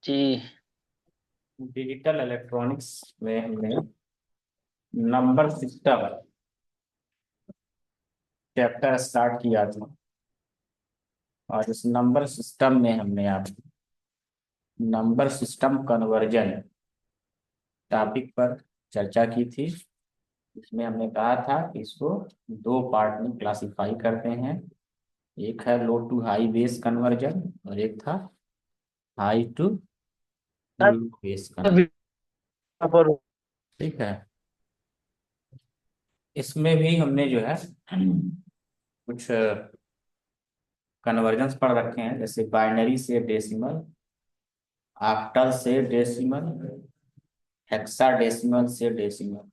जी। Digital electronics में हमने number system chapter start किया था। और इस नंबर सिस्टम में हमने आप नंबर सिस्टम कन्वर्जन टॉपिक पर चर्चा की थी। इसमें हमने कहा था कि इसको दो पार्ट में क्लासिफाई करते हैं। एक है low to high base conversion और एक था high to low base conversion. ठीक है। इसमें भी हमने जो है कुछ कन्वर्जन्स पढ़ रखे हैं, जैसे बाइनरी से डेसिमल, ऑक्टल से डेसिमल, हेक्साडेसिमल से डेसिमल।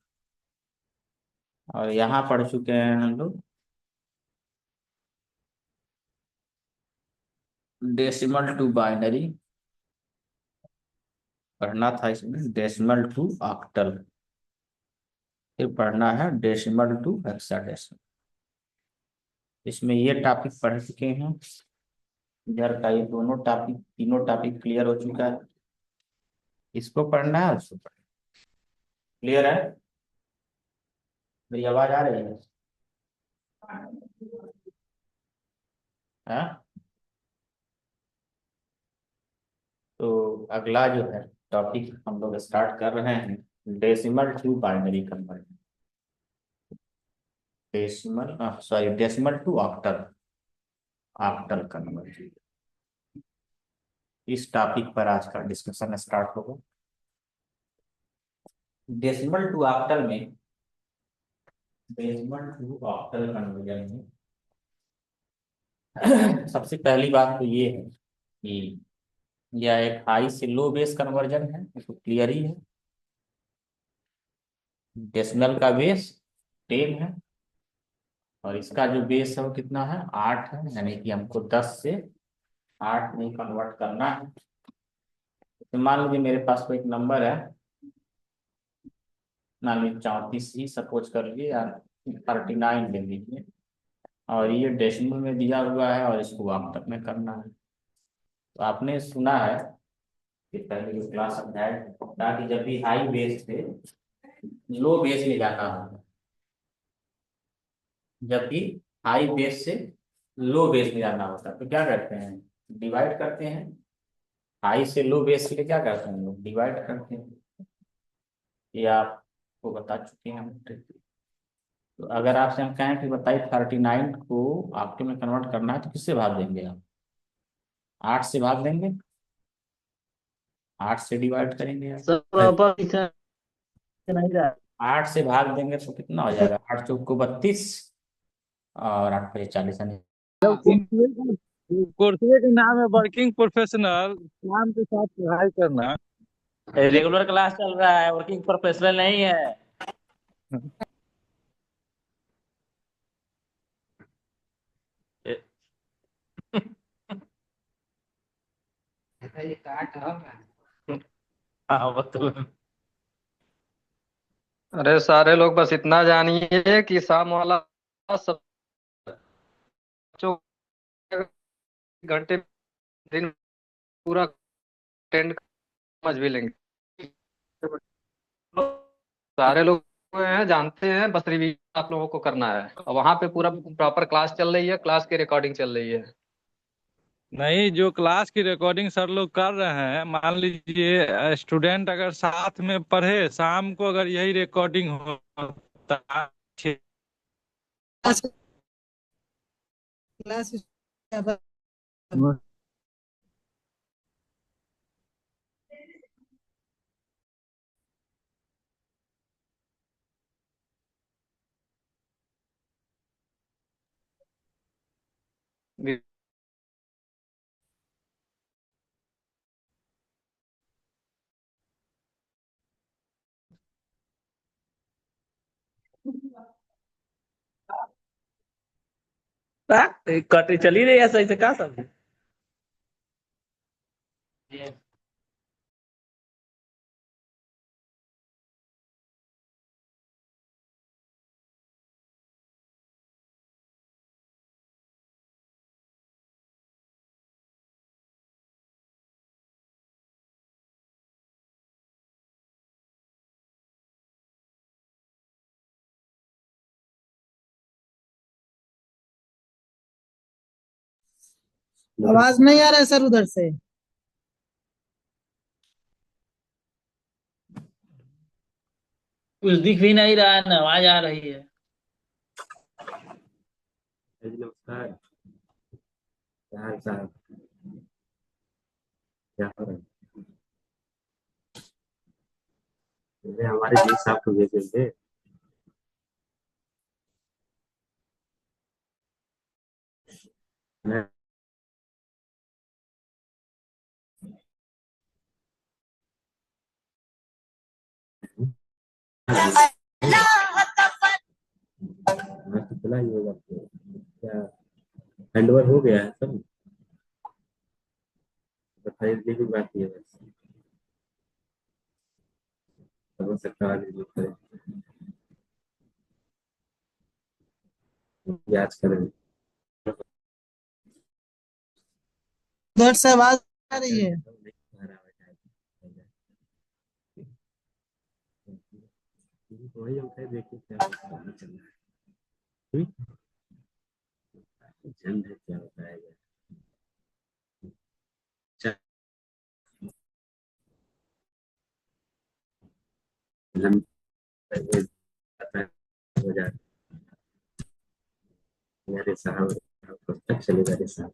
और यहाँ पढ़ चुके हैं हम लोग डेसिमल टू बाइनरी, पढ़ना था इसमें डेसिमल टू ऑक्टल, फिर पढ़ना है डेसिमल टू हेक्साडेसिमल। इसमें ये टॉपिक पढ़ चुके हैं। इधर का ये दोनों टॉपिक, तीनों टॉपिक क्लियर हो चुका है। इसको पढ़ना है, उसको पढ़ना। क्लियर है? मेरी आवाज आ रही है? हाँ। तो अगला जो है टॉपिक हम लोग स्टार्ट कर रहे हैं, decimal to binary conversion. Decimal sorry decimal to octal, octal conversion. इस टॉपिक पर आज का डिस्कशन स्टार्ट होगा। डेसिमल टू ऑक्टल में, डेसिमल टू ऑक्टल कन्वर्जन में सबसे पहली बात तो ये है कि यह एक हाई से लो बेस कन्वर्जन है, तो क्लियर ही है। डेसिमल का बेस 10 है और इसका जो बेस है वो कितना है, 8 है। यानी कि हमको 10 से 8 में कन्वर्ट करना है। तो मान लीजिए मेरे पास कोई एक नंबर है, मान लीजिए 34 ही सपोज कर लीजिए, या 39 ले लीजिए, और ये डेसिमल में दिया हुआ है और इसको वास्तव में करना है। तो आपने सुना है कि पहले जो क्लास अध्याय था कि जब भी हाई बेस से लो बेस में जाना होगा, जब भी हाई बेस से लो बेस में जाना होता है तो क्या करते हैं, डिवाइड करते हैं। हाई से लो बेस के लिए क्या करते हैं, लोग डिवाइड करते हैं। ये आपको बता चुके हैं हम। तो अगर आपसे हम कहें कि बताइए 39 को आपके में कन्वर्ट करना है तो किससे भाग देंगे आप? 8 से भाग देंगे, 8 से डिवाइड करेंगे सर आप। प्रॉपर दिखा नहीं रहा। 8 से भाग देंगे तो कितना हो जाएगा, 8 चौक को 32 और 8 पचे 40 यानी। कोर्सवे का नाम है वर्किंग प्रोफेशनल, काम के साथ पढ़ाई करना। रेगुलर क्लास चल रहा है, वर्किंग प्रोफेशनल नहीं है। हाँ मतलब। अरे सारे लोग बस इतना जानिए कि शाम वाला सब बच्चों के घंटे दिन पूरा अटेंड समझ भी लेंगे। सारे लोग हैं, जानते हैं, बस रिवीजन आप लोगों को करना है और वहां पे पूरा प्रॉपर क्लास चल रही है, क्लास की रिकॉर्डिंग चल रही है। नहीं, जो क्लास की रिकॉर्डिंग सर लोग कर रहे हैं, मान लीजिए स्टूडेंट अगर साथ में पढ़े, शाम को अगर यही रिकॉर्डिंग होता है, क्लास क्लास कट चली रही है सही से, कहा सब। आवाज नहीं आ रहा है सर उधर से। कुछ दिख भी नहीं रहा है ना आवाज आ रही है। जी नमस्कार। क्या हाल चाल? क्या हो रहा है? अरे हमारे जी साहब को भेजेंगे। मैं मैं तो चला ही होगा तो क्या हैंडओवर हो गया है सब? बताइए की बात है बस। सब हो सकता है आगे जो करे याद करें। उधर से आवाज आ रही है। वही हम कहे देखिए क्या पता चल रहा है। झंड है क्या बताएगा। चल, हम पता है, हो जाए मेरे साहब कब तक चलेगा रे साहब।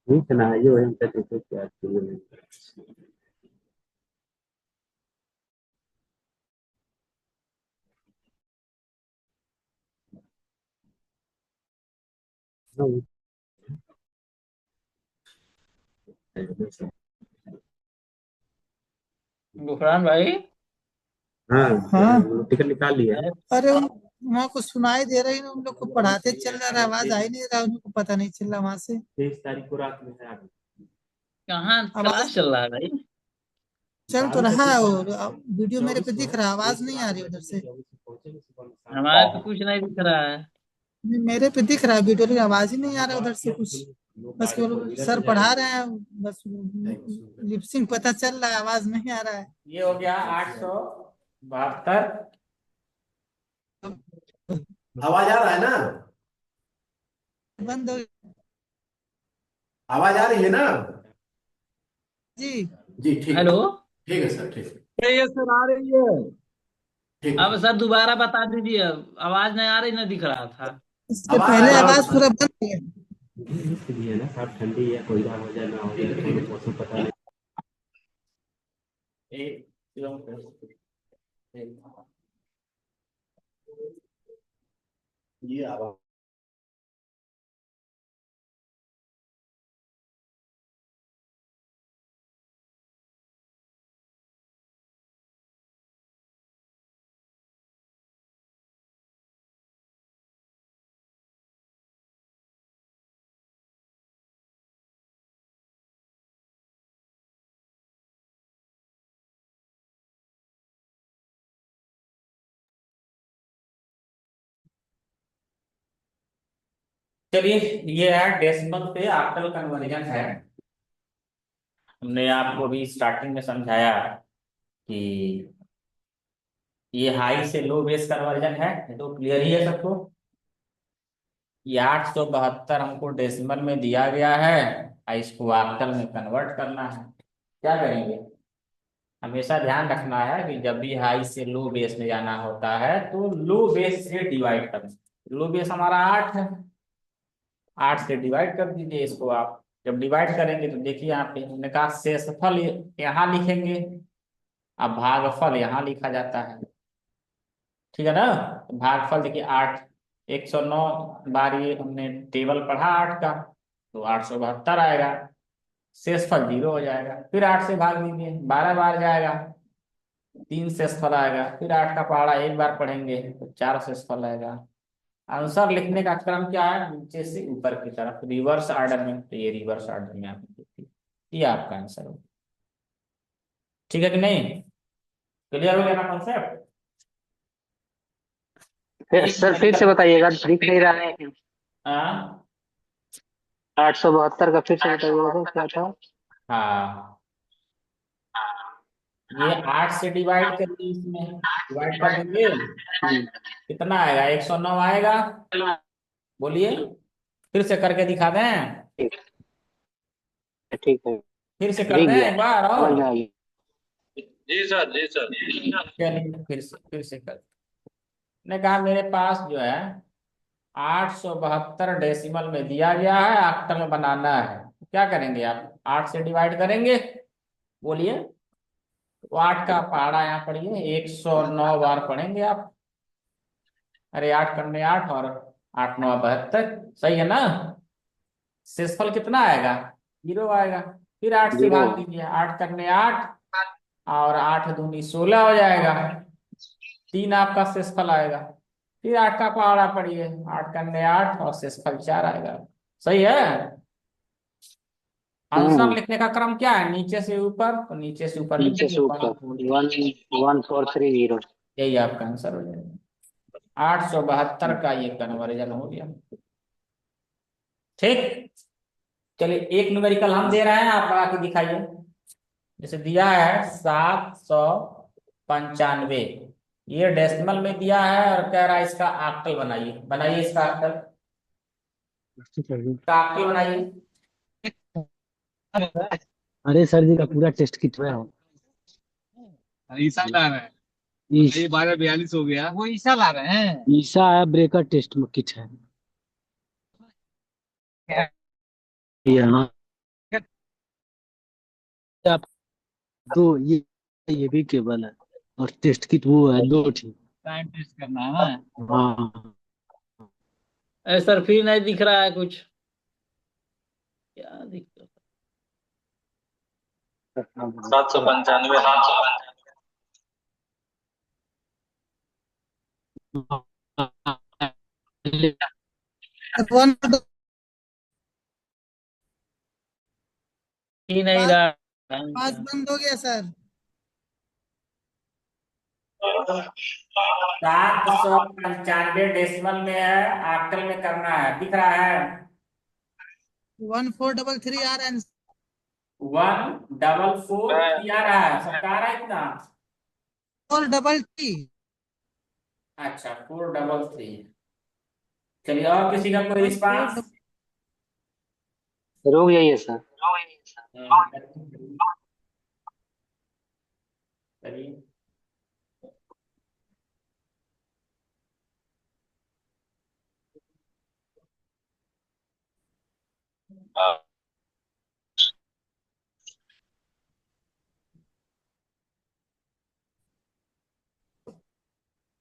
ठीक है ना, ये वही हम कहते थे कि आज के लिए नहीं। गुफरान भाई। हाँ हाँ टिकट निकाल लिया है। अरे वहाँ को सुनाई दे रही ना, उन लोग को पढ़ाते चल रहा है, आवाज आ ही नहीं रहा, उनको पता नहीं चल रहा वहां से 23 तारीख को रात में है आगे। कहाँ आवाज। क्लास चल रहा है भाई? चल तो रहा है और वीडियो मेरे पे दिख रहा है, आवाज नहीं आ रही उधर से। हमारे तो कुछ नहीं दिख रहा है। मेरे पे दिख रहा है वीडियो, लेकिन आवाज ही नहीं आ रहा उधर से कुछ। बस केवल सर पढ़ा रहे हैं, बस लिपसिंग पता चल रहा है, आवाज नहीं आ रहा है। ये हो गया 872। आवाज आ रहा है ना? बंद हो आवाज आ रही है ना? जी। जी ठीक है। हेलो। ठीक है सर, ठीक है। ये सर आ रही है। ठीक अब है। सर दोबारा बता दीजिए, आवाज नहीं आ रही, ना दिख रहा था। इसके अब आ रहा पहले है आवाज ना? पूरा बंद हो गया। इसलिए ना साहब ठंडी है, कोई हो जाए ना हो जाए, मौसम पता नहीं। एक किलोमीटर। ये आवाज चलिए, ये है डेसिमल पे ऑक्टल कन्वर्जन है। हमने आपको अभी स्टार्टिंग में समझाया कि ये हाई से लो बेस कन्वर्जन है, ये तो क्लियर ही है सबको। ये 872 हमको डेसिमल में दिया गया है और इसको ऑक्टल में कन्वर्ट करना है। क्या करेंगे? हमेशा ध्यान रखना है कि जब भी हाई से लो बेस में जाना होता है तो लो बेस से डिवाइड करना। लो बेस हमारा 8 है, 8 से डिवाइड कर दीजिए इसको आप। जब डिवाइड करेंगे तो देखिए यहाँ पे हमने कहा शेषफल यहाँ लिखेंगे, अब भागफल यहाँ लिखा जाता है। ठीक है ना? तो भागफल देखिए 8, 109 बार ये हमने टेबल पढ़ा 8 का, तो 872 आएगा। शेषफल 0 हो जाएगा। फिर 8 से भाग दीजिए, 12 बार जाएगा, 3 शेषफल आएगा। फिर 8 का पहाड़ा एक बार पढ़ेंगे तो 4 शेषफल आएगा। आंसर लिखने का क्रम क्या है? नीचे से ऊपर की तरफ, रिवर्स ऑर्डर में। तो ये रिवर्स ऑर्डर में आप देखिए, ये आपका आंसर होगा। ठीक है कि नहीं? क्लियर हो गया ना कॉन्सेप्ट? सर फिर से बताइएगा, दिख नहीं रहा है। हाँ 872 का फिर से बताइएगा क्या था? हाँ, ये 8 से डिवाइड करिए, इसमें डिवाइड कर देंगे, कितना आएगा? 109 आएगा। बोलिए, फिर से करके दिखा दें? ठीक है। फिर से कर दिख दें गया, एक बार और? समझ में आ गई। जी सर, जी सर। चलिए फिर से कर। ने कहा मेरे पास जो है 872 डेसिमल में दिया गया है, ऑक्टल में बनाना है। क्या करेंगे आप? 8 से डिवाइड करेंगे। बोलिए, तो 8 का पहाड़ा यहाँ पढ़िए, 109 बार पढ़ेंगे आप। अरे 8 करने 8 और 8 9 72, सही है ना? शेषफल कितना आएगा? 0 आएगा। फिर 8 से 0। भाग दीजिए, 8 करने 8 और 8 दूनी 16 हो जाएगा। 3 आपका शेषफल आएगा। फिर 8 का पहाड़ा पढ़िए, 8 करने 8 और शेषफल 4 आएगा। सही है? आंसर लिखने का क्रम क्या है? नीचे से ऊपर, तो नीचे से ऊपर लिख नीचे देंगे से ऊपर 11430। यही आपका आंसर हो जाएगा। 872 का ये कन्वर्जन हो गया। ठीक, चलिए एक न्यूमेरिकल हम दे रहे हैं, आप लगा के दिखाइए। जैसे दिया है 795, ये डेसिमल में दिया है और कह रहा है इसका ऑक्टल बनाइए। बनाइए इसका ऑक्टल, ऑक्टल बनाइए। अरे सर जी का पूरा टेस्ट किट में है। ईसा ला रहे हैं, ये 1242 हो गया। वो ईसा ला रहे हैं। ईसा है, ब्रेकर टेस्ट में किट है। यहाँ आप दो, ये भी केबल है और टेस्ट किट वो है, दो ठीक। टाइम टेस्ट करना है ना? हाँ सर फिर नहीं दिख रहा है कुछ, क्या दिख रहा है? 795। वन ही नहीं रहा। पास बंद हो गया सर। 795 डेसिमल में है, ऑक्टल में करना है। दिख रहा है? 1433 आ रहा है। 144 आ रहा है, सबका आ रहा है इतना? 433। अच्छा 433। चलिए, और किसी का कोई रिस्पांस? रुक जाइए सर। चलिए,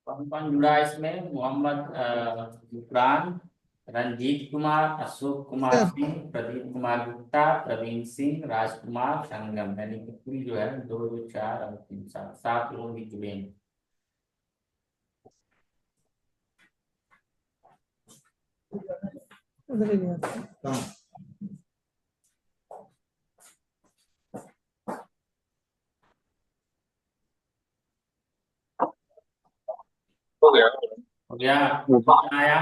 कौन कौन जुड़ा है इसमें? मोहम्मद जुफरान, रंजीत कुमार, अशोक कुमार सर सिंह, प्रदीप कुमार गुप्ता, प्रवीण सिंह, राजकुमार संगम, यानी कि कुल जो है 2 2 4 और 3 7 7 लोग भी जुड़े हैं। उधर ही गया। हो गया। हो गया? कितना आया?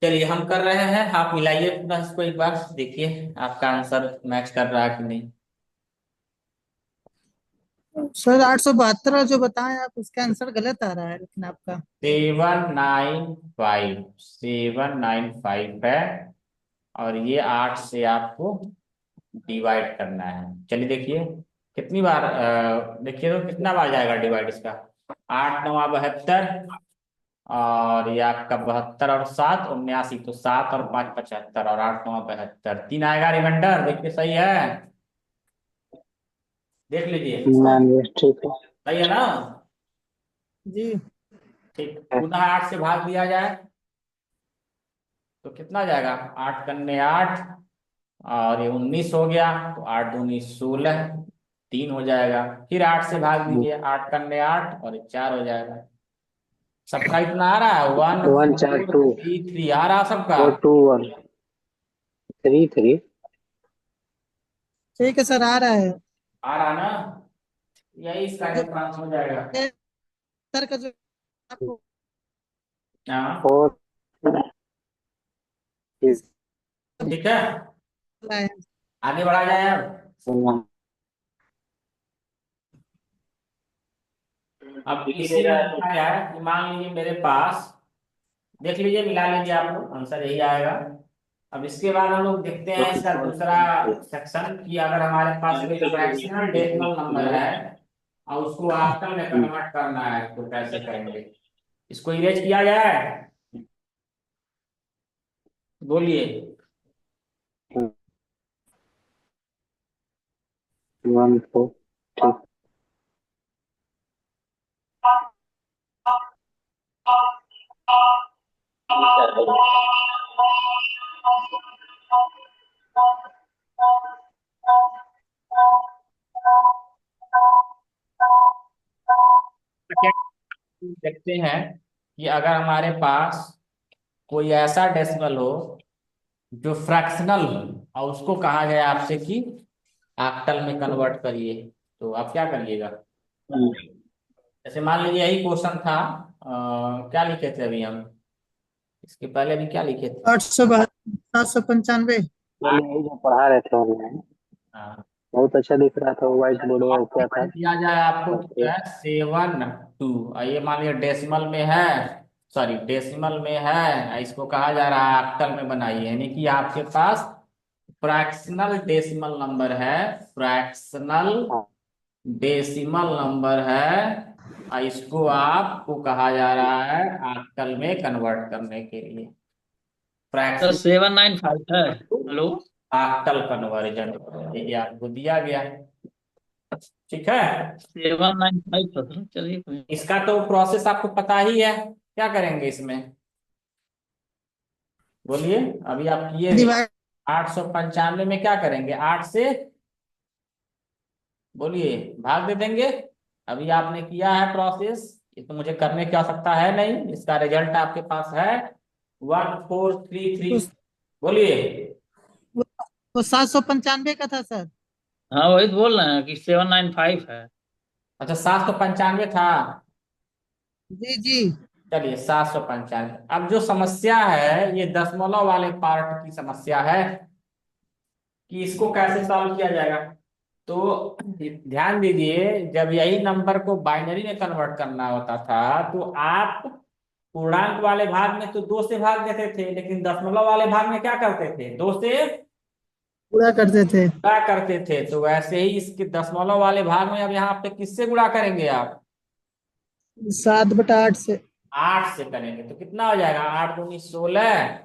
चलिए हम कर रहे हैं, आप मिलाइए पूरा इसको एक बार, देखिए आपका आंसर मैच कर रहा है कि नहीं। सर 872 जो बताएं आप, उसका आंसर गलत आ रहा है लेकिन आपका 795 है और ये 8 से आपको डिवाइड करना है। चलिए देखिए कितनी बार, देखिए तो कितना बार जाएगा डिवाइड इसका? 8 9 72 और ये आपका 72 और 7 79, तो 7 और 5 75 और 8 9 72, 3 आएगा रिमाइंडर। देखिए सही है? देख लीजिए, ठीक है। सही है ना? जी। ठीक, पुनः 8 से भाग दिया जाए तो कितना जाएगा? 8 करने 8 और ये 19 हो गया, तो 8 दूनी 16, 3 हो जाएगा। फिर 8 से भाग दीजिए, 8 करने 8 और 4 हो जाएगा। सबका इतना आ रहा है? 1 4 142 3 3 आ रहा सबका? 42133। ठीक है सर, आ रहा है। आ रहा ना? यही इसका डिफरेंस हो जाएगा। सर का जो आपको हाँ, ठीक है, आगे बढ़ा जाए अब इसी में क्या है कि मान लीजिए मेरे पास, देख लीजिए, मिला लीजिए आप लोग, आंसर यही आएगा। अब इसके बाद हम लोग देखते हैं इसका दूसरा सेक्शन कि अगर हमारे पास कोई फ्रैक्शनल डेसिमल नंबर है और उसको ऑक्टल में कन्वर्ट करना है तो कैसे करेंगे। इसको इरेज किया जाए, बोलिए। 1 4 ठीक। देखते हैं कि अगर हमारे पास कोई ऐसा डेसिमल हो जो फ्रैक्शनल हो और उसको कहा जाए आपसे कि ऑक्टल में कन्वर्ट करिए, तो आप क्या करिएगा। जैसे मान लीजिए यही क्वेश्चन था, क्या लिखे थे अभी हम, इसके पहले अभी क्या लिखे थे। 795। यही जो पढ़ा रहे थे ऑनलाइन, हाँ, बहुत अच्छा दिख रहा था, व्हाइट बोर्ड और और क्या था। दिया जाए आपको कि है 7 2, ये मान लिया डेसिमल में है, सॉरी डेसिमल में है, इसको कहा जा रहा है ऑक्टल में बनाइए, यानी कि आपके पास फ्रैक्शनल डेसिमल नंबर है, फ्रैक्शनल हाँ, डेसिमल नंबर है, और इसको आपको कहा जा रहा है ऑक्टल में कन्वर्ट करने के लिए। सर फ्रैक्शनल 795 है। हेलो। ऑक्टल कन्वर्जन ये आपको दिया गया, ठीक है। 795 था सर, चलिए कोई। इसका तो प्रोसेस आपको पता ही है, क्या करेंगे इसमें, बोलिए। अभी आप किए भी, डिवाइड 895 में क्या करेंगे, 8 से बोलिए भाग दे देंगे। अभी आपने किया है प्रोसेस, ये तो मुझे करने की आवश्यकता है नहीं, इसका रिजल्ट आपके पास है 1433, बोलिए। वो 795 का था सर। हाँ वही तो बोल रहे हैं कि 795 है। अच्छा 795 था, जी जी। चलिए 795। अब जो समस्या है ये दशमलव वाले पार्ट की समस्या है कि इसको कैसे सॉल्व किया जाएगा। तो ध्यान दीजिए, जब यही नंबर को बाइनरी में कन्वर्ट करना होता था तो आप पूर्णांक वाले भाग में तो 2 से भाग देते थे, लेकिन दशमलव वाले भाग में क्या करते थे, 2 से पूरा करते थे। गुणा करते थे। तो वैसे ही इसके दशमलव वाले भाग में अब यहाँ पे किससे गुणा करेंगे आप, 7/8 से। 8 से करेंगे तो कितना हो जाएगा, 8 दूनी 16,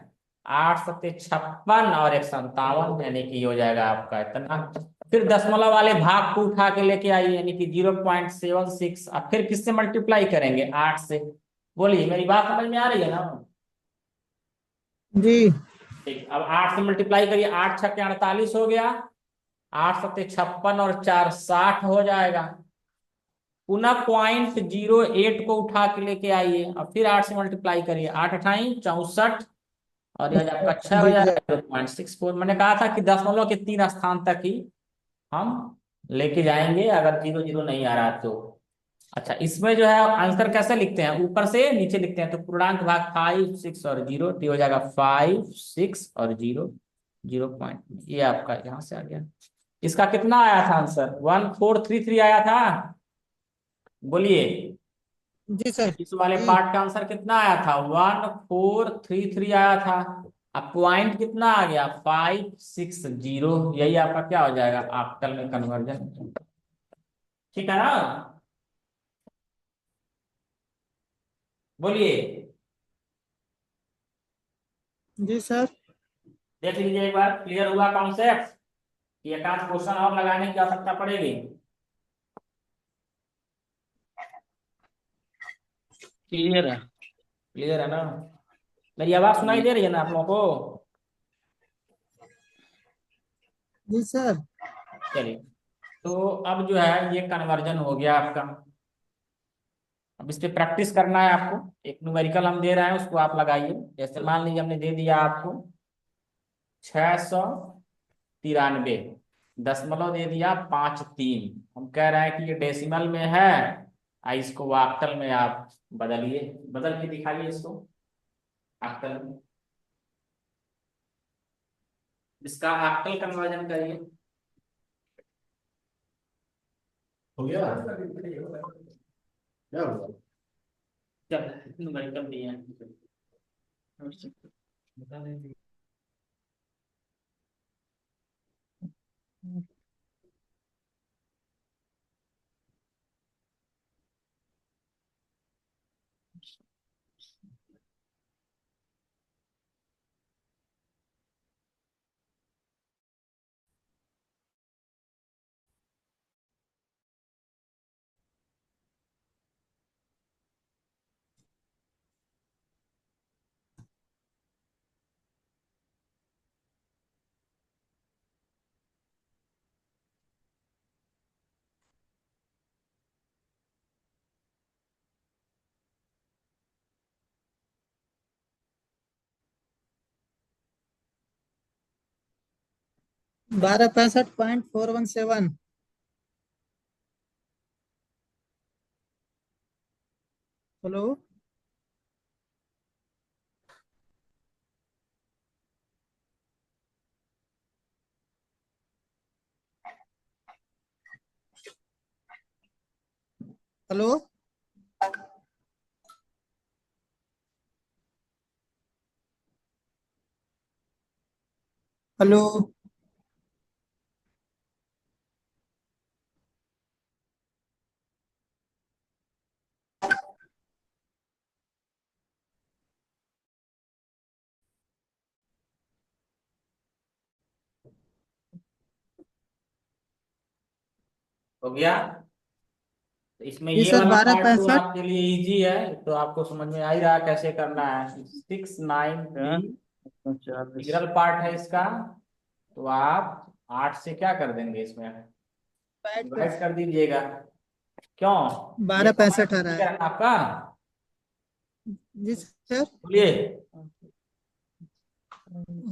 8 सत्ते 56 और 157, यानी कि हो जाएगा आपका इतना। फिर दशमलव वाले भाग को उठा के लेके आइए, यानी कि 0.76, अब फिर किससे मल्टीप्लाई करेंगे, 8 से। बोलिए मेरी बात समझ में आ रही है ना। जी। ठीक, अब 8 से मल्टीप्लाई करिए, 8 छक्के 48 हो गया, 8 सत्ते 56 और 4 60 हो जाएगा। पुनः 0.08 को उठा के लेके आइए और फिर 8 से मल्टीप्लाई करिए, 8 अठाई 64 और यह आपका 6 हो जी जाएगा 0.64। मैंने कहा था कि दशमलव के 3 स्थान तक ही हम लेके जाएंगे अगर 0 0 नहीं आ रहा तो। अच्छा, इसमें जो है आंसर कैसे लिखते हैं, ऊपर से नीचे लिखते हैं, तो पूर्णांक भाग 5 6 और 0, तो हो जाएगा 5 6 और 0, 0 ये आपका यहाँ से आ गया। इसका कितना आया था आंसर, 1433 आया था, बोलिए। जी सर। इस वाले जी। पार्ट का आंसर कितना आया था, 1433 आया था। अब पॉइंट कितना आ गया, 560, यही आपका क्या हो जाएगा, ऑक्टल में कन्वर्जन, ठीक है ना, बोलिए। जी सर। देख लीजिए एक बार, क्लियर हुआ कॉन्सेप्ट कि एक आध क्वेश्चन और लगाने की आवश्यकता पड़ेगी। क्लियर है। क्लियर है ना, मेरी आवाज सुनाई दे रही है ना आप लोगों को। जी सर। चलिए, तो अब जो है ये कन्वर्जन हो गया आपका। अब इस पे प्रैक्टिस करना है आपको, एक न्यूमेरिकल हम दे रहे हैं उसको आप लगाइए। जैसे मान लीजिए हमने दे दिया आपको 693, दशमलव दे दिया 53, हम कह रहे हैं कि ये डेसिमल में है, इसको ऑक्टल में आप बदलिए, बदल के दिखाइए इसको। ऑक्टल, इसका ऑक्टल कन्वर्जन करिए। हो गया क्या हुआ? चल न्यूमेरिकल दिए हैं। बारह 65.417। हेलो। हेलो। हेलो। हो गया। तो इसमें जी ये सर, वाला बारह पार्ट तो पैंसठ आपके लिए इजी है, तो आपको समझ में आ ही रहा कैसे करना है। 693 क्या 40। इंटीग्रल पार्ट है इसका, तो आप 8 से क्या कर देंगे, इसमें डिवाइड कर दीजिएगा। क्यों? ये बारह तो हमारा 65 आ रहा फिगर है। है आपका। जी सर, बोलिए।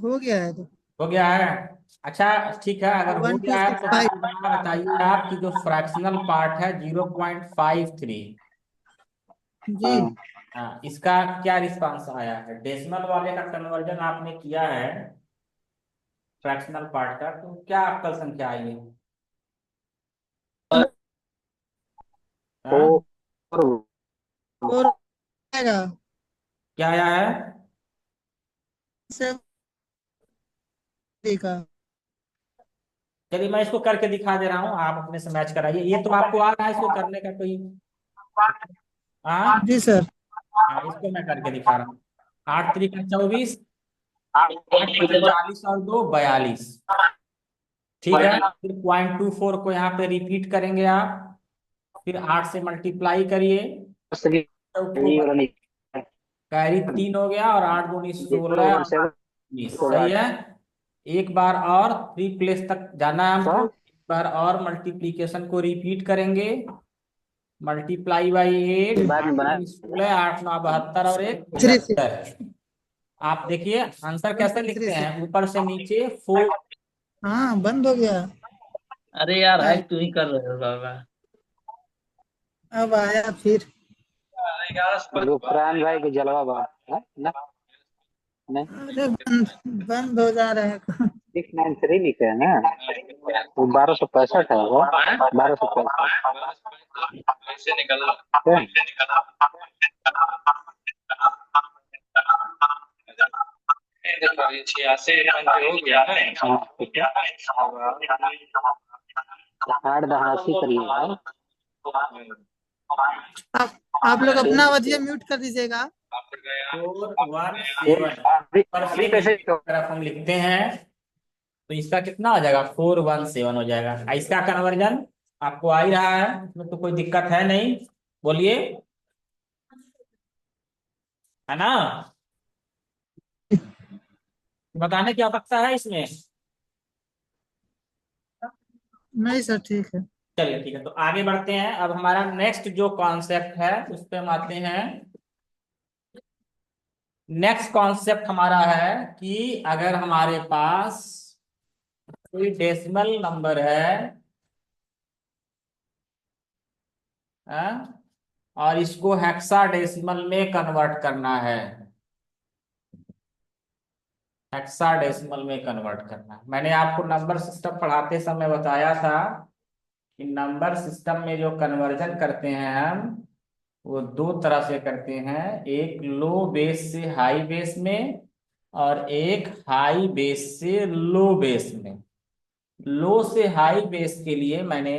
हो गया है तो। हो गया है। अच्छा ठीक है, अगर हो वन टू गया है सिक्स तो फाइव मुझे जरा बताइए आप कि जो फ्रैक्शनल पार्ट है 0.53, जी। इसका क्या रिस्पांस आया है? डेसिमल वाले का कन्वर्जन आपने किया है फ्रैक्शनल पार्ट का, तो क्या अक्कल संख्या आई है? हाँ? और आएगा क्या आया है? 70 का। चलिए मैं इसको करके दिखा दे रहा हूँ, आप अपने से मैच कराइए। ये तो आपको आ रहा है, इसको करने का कोई? हाँ जी सर। हाँ, इसको मैं करके दिखा रहा हूँ। 8 3 का 24, 8 5 40 और 2 42। ठीक है, फिर 0.24 को यहाँ पे रिपीट करेंगे आप, फिर 8 से मल्टीप्लाई करिए, तो कैरी 3 हो गया, और 8 दूनी 16 और 19, सही है। एक बार और 3 प्लेस तक जाना है हमको, एक बार और मल्टीप्लीकेशन को रिपीट करेंगे। मल्टीप्लाई बाई 8, 16, 8 9 72 और एक थ्री से 75। आप देखिए आंसर कैसे थ्री लिखते से हैं, ऊपर से नीचे 4। हाँ, बंद हो गया। अरे यार आया। हैक तू ही कर रहे हो बाबा। अब आया फिर। गुफरान भाई के जलवा बात है ना? नहीं, अरे बंद बंद हो जा रहा है। 693 लिखे है ना? वो 1265 है वो, 1265 हाँ, ठीक है। 8 82 करिएगा। आप आप लोग अपना आवाज म्यूट कर दीजिएगा। 417 अभी ऊपर अभी से कैसे? नीचे की तरफ हम लिखते हैं, तो इसका कितना हो जाएगा? 417 हो जाएगा। इसका कन्वर्जन आपको आ ही रहा है, इसमें तो कोई दिक्कत है नहीं। बोलिए, है ना? बताने की आवश्यकता है इसमें? नहीं सर, ठीक है। चलिए ठीक है, तो आगे बढ़ते हैं। अब हमारा नेक्स्ट जो कॉन्सेप्ट है उस पे हम आते हैं। नेक्स्ट कॉन्सेप्ट हमारा है कि अगर हमारे पास कोई डेसिमल नंबर है, हाँ, और इसको हेक्साडेसिमल में कन्वर्ट करना है, हेक्साडेसिमल में कन्वर्ट करना है। मैंने आपको नंबर सिस्टम पढ़ाते समय बताया था कि नंबर सिस्टम में जो कन्वर्जन करते हैं हम, वो दो तरह से करते हैं, एक लो बेस से हाई बेस में और एक हाई बेस से लो बेस में। लो से हाई बेस के लिए मैंने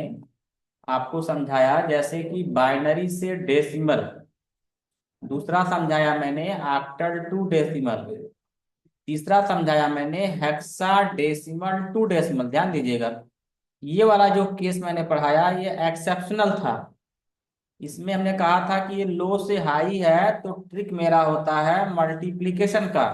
आपको समझाया जैसे कि बाइनरी से डेसिमल, दूसरा समझाया मैंने ऑक्टल टू डेसिमल, तीसरा समझाया मैंने हेक्साडेसिमल टू डेसिमल। ध्यान दीजिएगा, ये वाला जो केस मैंने पढ़ाया ये एक्सेप्शनल था। इसमें हमने कहा था कि ये लो से हाई है तो ट्रिक मेरा होता है मल्टीप्लिकेशन का।